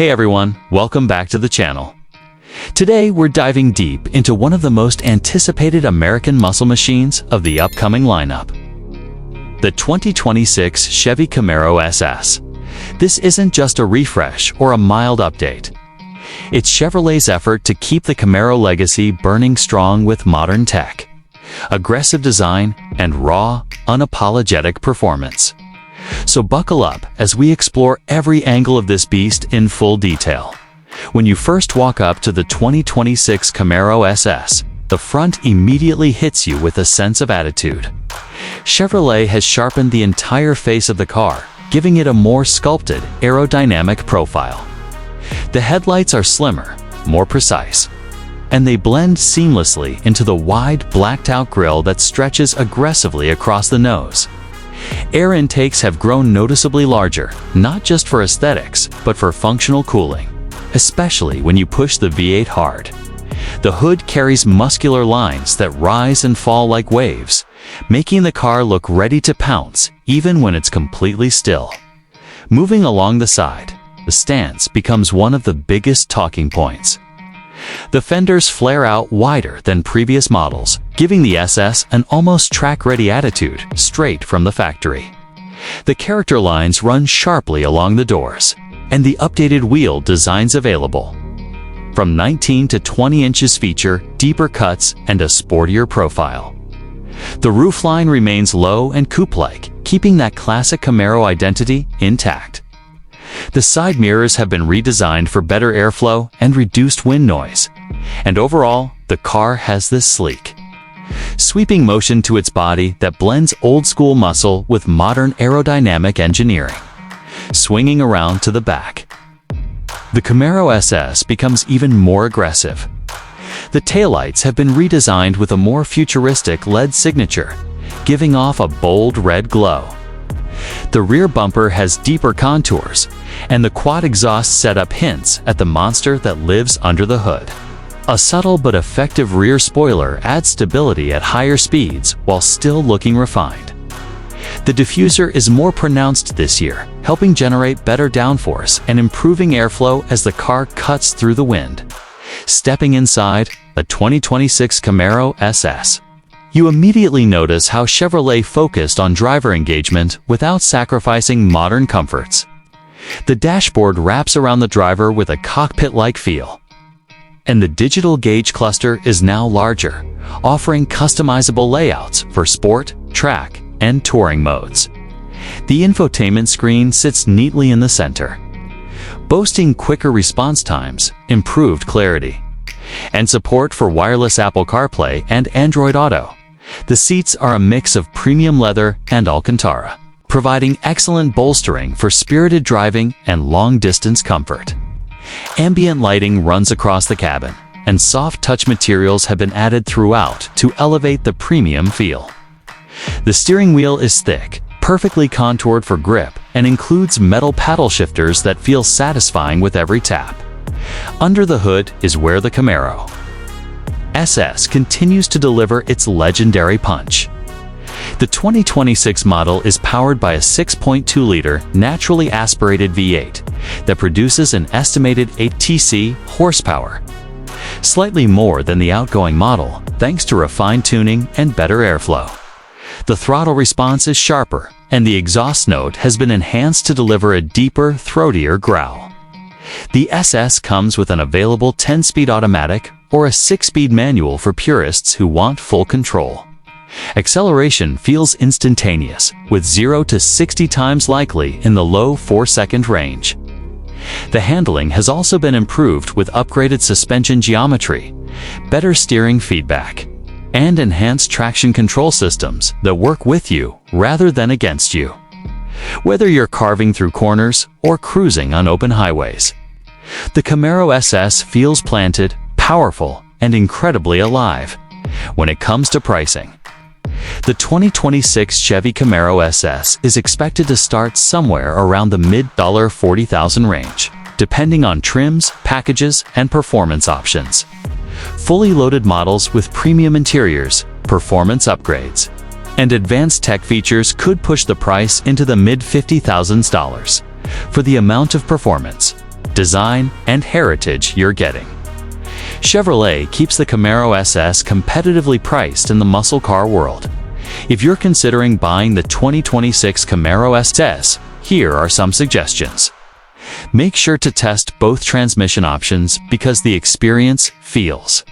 Hey everyone, welcome back to the channel. Today we're diving deep into one of the most anticipated American muscle machines of the upcoming lineup. The 2026 Chevy Camaro SS. This isn't just a refresh or a mild update. It's Chevrolet's effort to keep the Camaro legacy burning strong with modern tech, aggressive design, and raw, unapologetic performance. So buckle up as we explore every angle of this beast in full detail. When you first walk up to the 2026 Camaro SS, the front immediately hits you with a sense of attitude. Chevrolet has sharpened the entire face of the car, giving it a more sculpted, aerodynamic profile. The headlights are slimmer, more precise, and they blend seamlessly into the wide, blacked-out grille that stretches aggressively across the nose. Air intakes have grown noticeably larger, not just for aesthetics, but for functional cooling, especially when you push the V8 hard. The hood carries muscular lines that rise and fall like waves, making the car look ready to pounce even when it's completely still. Moving along the side, the stance becomes one of the biggest talking points. The fenders flare out wider than previous models, giving the SS an almost track-ready attitude straight from the factory. The character lines run sharply along the doors, and the updated wheel designs available. From 19 to 20 inches feature deeper cuts and a sportier profile. The roofline remains low and coupe-like, keeping that classic Camaro identity intact. The side mirrors have been redesigned for better airflow and reduced wind noise, and overall, the car has this sleek, sweeping motion to its body that blends old-school muscle with modern aerodynamic engineering. Swinging around to the back, the Camaro SS becomes even more aggressive. The taillights have been redesigned with a more futuristic LED signature, giving off a bold red glow. The rear bumper has deeper contours, and the quad exhaust setup hints at the monster that lives under the hood. A subtle but effective rear spoiler adds stability at higher speeds while still looking refined. The diffuser is more pronounced this year, helping generate better downforce and improving airflow as the car cuts through the wind. Stepping inside, a 2026 Camaro SS. You immediately notice how Chevrolet focused on driver engagement without sacrificing modern comforts. The dashboard wraps around the driver with a cockpit-like feel, and the digital gauge cluster is now larger, offering customizable layouts for sport, track, and touring modes. The infotainment screen sits neatly in the center, boasting quicker response times, improved clarity, and support for wireless Apple CarPlay and Android Auto. The seats are a mix of premium leather and Alcantara, providing excellent bolstering for spirited driving and long-distance comfort. Ambient lighting runs across the cabin, and soft touch materials have been added throughout to elevate the premium feel. The steering wheel is thick, perfectly contoured for grip, and includes metal paddle shifters that feel satisfying with every tap. Under the hood is where the Camaro SS continues to deliver its legendary punch. The 2026 model is powered by a 6.2-liter naturally aspirated V8 that produces an estimated 8 horsepower, slightly more than the outgoing model thanks to refined tuning and better airflow. The throttle response is sharper, and the exhaust note has been enhanced to deliver a deeper, throatier growl. The SS comes with an available 10-speed automatic or a 6-speed manual for purists who want full control. Acceleration feels instantaneous, with 0 to 60 times likely in the low 4-second range. The handling has also been improved with upgraded suspension geometry, better steering feedback, and enhanced traction control systems that work with you rather than against you, whether you're carving through corners or cruising on open highways. The Camaro SS feels planted, powerful, and incredibly alive. When it comes to pricing, the 2026 Chevy Camaro SS is expected to start somewhere around the mid-$40,000 range, depending on trims, packages, and performance options. Fully loaded models with premium interiors, performance upgrades, and advanced tech features could push the price into the mid-$50,000s. For the amount of performance, design, and heritage you're getting. Chevrolet keeps the Camaro SS competitively priced in the muscle car world. If you're considering buying the 2026 Camaro SS, here are some suggestions. Make sure to test both transmission options because the experience feels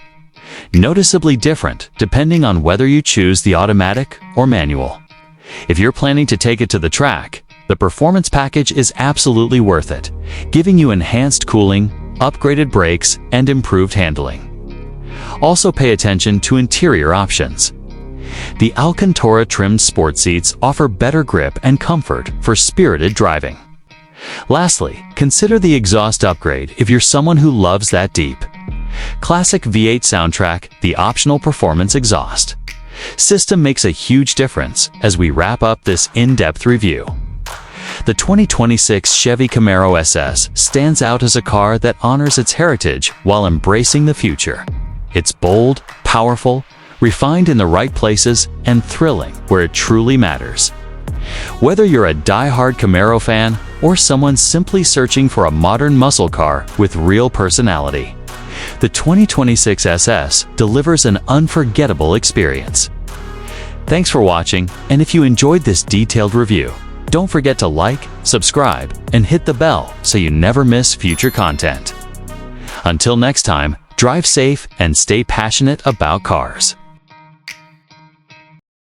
noticeably different depending on whether you choose the automatic or manual. If you're planning to take it to the track, the performance package is absolutely worth it, giving you enhanced cooling, upgraded brakes, and improved handling. Also pay attention to interior options. The Alcantara trimmed sport seats offer better grip and comfort for spirited driving. Lastly, consider the exhaust upgrade if you're someone who loves that deep classic V8 soundtrack, the optional performance exhaust system makes a huge difference as we wrap up this in-depth review. The 2026 Chevy Camaro SS stands out as a car that honors its heritage while embracing the future. It's bold, powerful, refined in the right places, and thrilling where it truly matters. Whether you're a die-hard Camaro fan or someone simply searching for a modern muscle car with real personality, the 2026 SS delivers an unforgettable experience. Thanks for watching, and if you enjoyed this detailed review, don't forget to like, subscribe, and hit the bell so you never miss future content. Until next time, drive safe and stay passionate about cars.